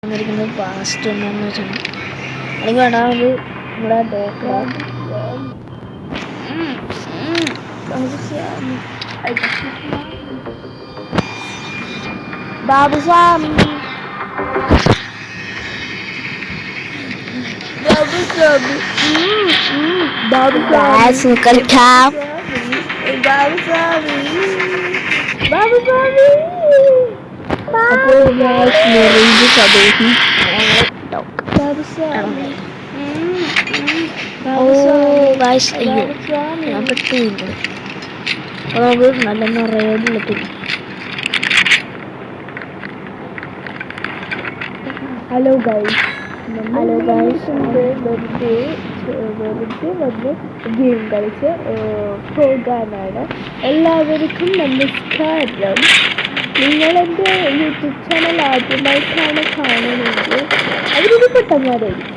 വന്നിരിക്കുന്നത് പാസ്റ്റ് എന്താണെന്ന് വെച്ചാൽ അല്ലെങ്കിൽ വേണ്ടാമത് ഇവിടെ ബാബുസ്വാമി കളിക്കാം. നല്ല നിറയെ ഹലോ ഗൈസ് വെറുതെ വന്ന് ഗെയിം കളിച്ച് പോകാനാണ്. എല്ലാവർക്കും നമസ്കാരം. നിങ്ങളെൻ്റെ യൂട്യൂബ് ചാനൽ ആദ്യമായിട്ടാണ് കാണുന്നതെങ്കിൽ അതിലൊരു പെട്ടെന്നായിരിക്കും.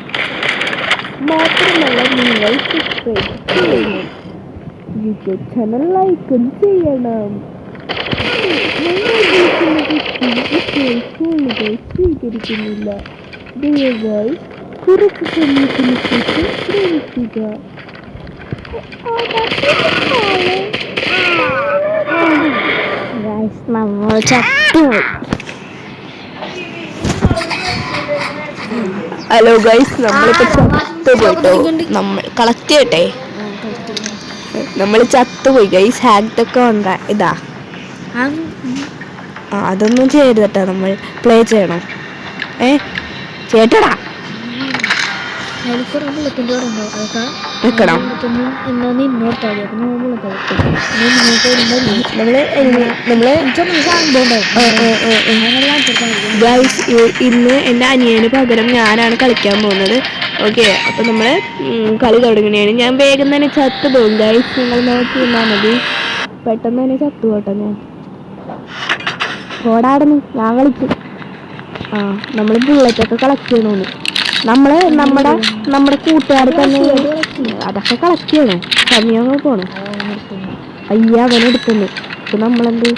മാത്രമല്ല നിങ്ങൾ സബ്സ്ക്രൈബ് ചെയ്യണം, യൂട്യൂബ് ചാനൽ ലൈക്കും ചെയ്യണം. ഫോണുകൾ സ്വീകരിക്കുന്നില്ല. ദയവായി കുറച്ച് സമയത്തിന് ശേഷം ശ്രമിക്കുക. ഹലോ ഗൈസ്, നമ്മളിപ്പോ ചത്തുപോയിട്ടോ. നമ്മൾ കളക്ട് ചെയ്യട്ടെ. നമ്മൾ ചത്തുപോയി ഗൈസ്. ഹാക്ടൊക്കെ ഉണ്ട്. ഇതാ അതൊന്നും ചെയ്യരുത് കേട്ടോ. നമ്മൾ പ്ലേ ചെയ്യണം. ചേട്ടടാ വെക്കണം. ഇന്ന് എൻ്റെ അനിയന് പകരം ഞാനാണ് കളിക്കാൻ പോകുന്നത്. ഓക്കെ, അപ്പൊ നമ്മള് കളി തുടങ്ങുകയാണ്. ഞാൻ വേഗം തന്നെ ചത്തു പോകും ഗൈസ്. നിങ്ങൾ നോക്കി നിന്നാൽ മതി. പെട്ടെന്ന് തന്നെ ചത്തു പോട്ടെ. ഞാൻ ഓടാടുന്നു. ഞാൻ കളിക്കും. നമ്മൾ ബുള്ളറ്റൊക്കെ കളക്ട് ചെയ്യണമെന്ന്. നമ്മുടെ കൂട്ടുകാർ തന്നെ അതൊക്കെ കളക്ട് ചെയ്യണം. സമയം പോണം. അയ്യ അവനെടുത്തുന്നു. ഇപ്പൊ നമ്മളെന്ത്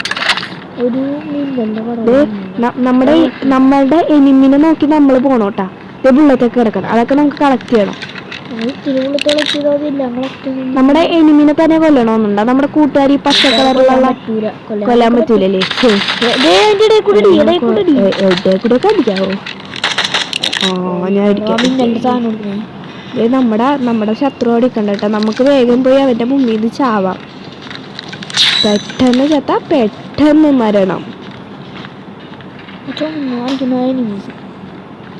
നമ്മളുടെ എനിമിനെ നോക്കി നമ്മൾ പോണോട്ടാ. ബുള്ളറ്റൊക്കെ കിടക്കണം. അതൊക്കെ നമുക്ക് കളക്ട് ചെയ്യണം. നമ്മുടെ എനിമിനെ തന്നെ കൊല്ലണമെന്നുണ്ടോ? നമ്മുടെ കൂട്ടുകാരി പച്ച കളറിലുള്ള കൊല്ലാൻ പറ്റൂലല്ലേ? കൂടെ കടിക്കാവോ? നമ്മുടെ ശത്രു അടിക്കണ്ട കേട്ടോ. നമുക്ക് വേഗം പോയി അവന്റെ മുമ്പിൽ നിന്ന് ചാവാം. പെട്ടെന്ന് ചത്താ പെട്ടെന്ന് മരണം.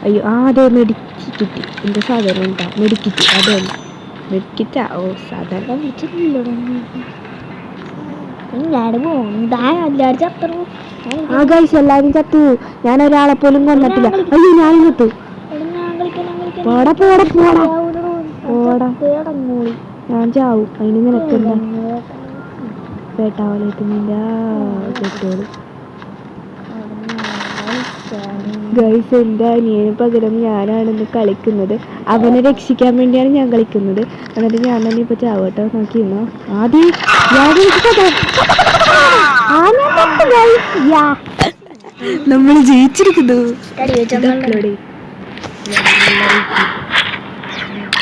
അയ്യോ, അതെ മെഡിക്കിറ്റ്. എന്ത് സാധനം ഉണ്ടാ? മെഡിക്കിറ്റ്. അതെ മെഡിക്കിറ്റാ. ഓ, സാധാരണ എല്ലാരും ചത്തു. ഞാൻ ഒരാളെ പോലും കൊന്നിട്ടില്ല. അയ്യോ, ഞാനും ചത്തു. ഞാൻ ചാവും. അതിന് നിനക്കെന്താ? പേട്ടാവലേക്കുന്നില്ല പെട്ടോളൂ. ഗൈസ്, എൻ്റെ അനിയന് പകരം ഞാനാണെന്ന് കളിക്കുന്നത്. അവനെ രക്ഷിക്കാൻ വേണ്ടിയാണ് ഞാൻ കളിക്കുന്നത്. എന്നിട്ട് ഞാൻ തന്നെ ഇപ്പൊ ചാവട്ടോ. നോക്കിയിരുന്നോ? നമ്മൾ ജയിച്ചിരിക്കുന്നു.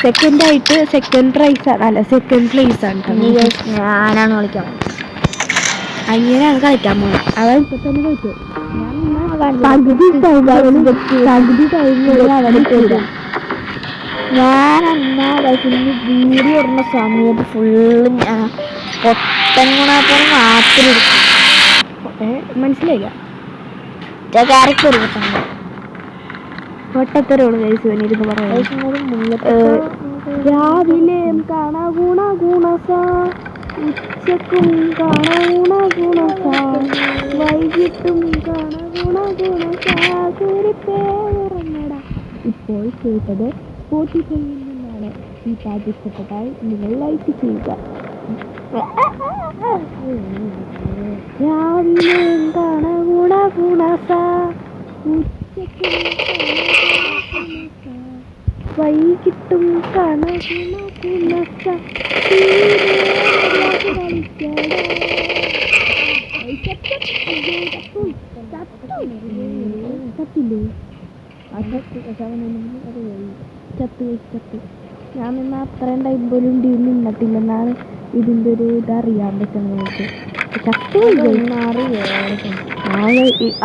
സെക്കൻഡ് പ്രൈസ് ആണ്. ഞാനാണ് കളിക്കാൻ. അനിയനാണ് കളിക്കാൻ പോകുന്നത്. അവൻ ഇപ്പൊ തന്നെ കളിച്ചു. പകുതി ഞാൻ വീഡിയോ ഇടുന്ന സമയത്ത് ഫുള്ള് ഞാൻ പൊട്ടങ്ങണാപ്പോൾ മാത്രം മനസ്സിലായില്ല. പൊട്ടത്തരോട് കഴിച്ചു വന്നിരുന്നു പറയാം. രാവിലെ കാണാ ഗുണ ഗുണസ, ഉച്ചക്കും കാണാ ഗുണ ഗുണസ, വൈകിട്ടും കാണാ ഗുണ ഗുണസ. ഇപ്പോൾ കേട്ടത് സ്പോട്ടിഫൈയിൽ നിന്നാണ്. ഈ പാട്ട് ഇഷ്ടപ്പെട്ടാൽ നിങ്ങൾ ലൈക്ക് ചെയ്യുക. രാവിലെ കാണാ ഗുണ ഗുണസ, ഉച്ചക്കും വൈകിട്ടും കാണാ ഗുണ ഗുണസ. ചത്ത് ഞാൻ നിന്ന് അത്രയും ടൈം പോലും നിന്നിട്ടില്ലെന്നാണ് ഇതിൻ്റെ ഒരു ഇതറിയാൻ പറ്റുന്നത്.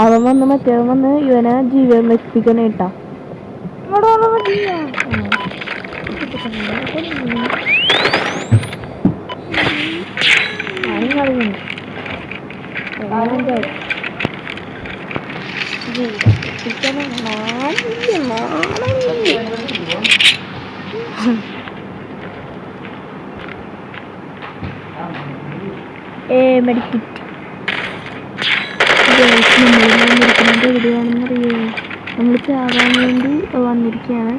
അവൻ വന്ന് മറ്റവൻ വന്ന് ഇവനെ ജീവൻ വെപ്പിക്കണേട്ടാ. മെഡിക്കറ്റ് എവിടെയാണെന്നറിയോ? നമ്മൾ ചാവാൻ വേണ്ടി വന്നിരിക്കുകയാണ്.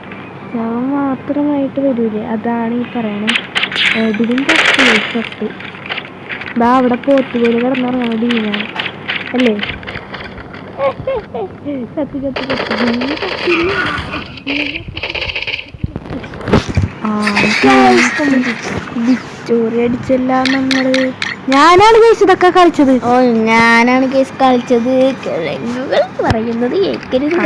ചാവാൻ മാത്രമായിട്ട് വരൂലേ, അതാണ് ഈ പറയണേ. ഇതിലും ചത്ത് അവിടെ പോത്തുപോലെ കിടന്നുറങ്ങണ ഡീനാണ് അല്ലേ? കത്തി വിക്ടോറി അടിച്ചല്ല നമ്മള്. ഞാനാണ് കേസ് ഇതൊക്കെ കളിച്ചത്. ഞാനാണ് കേസ് കളിച്ചത്. കിഴങ്ങുകൾ പറയുന്നത് ഏക്കരുത്.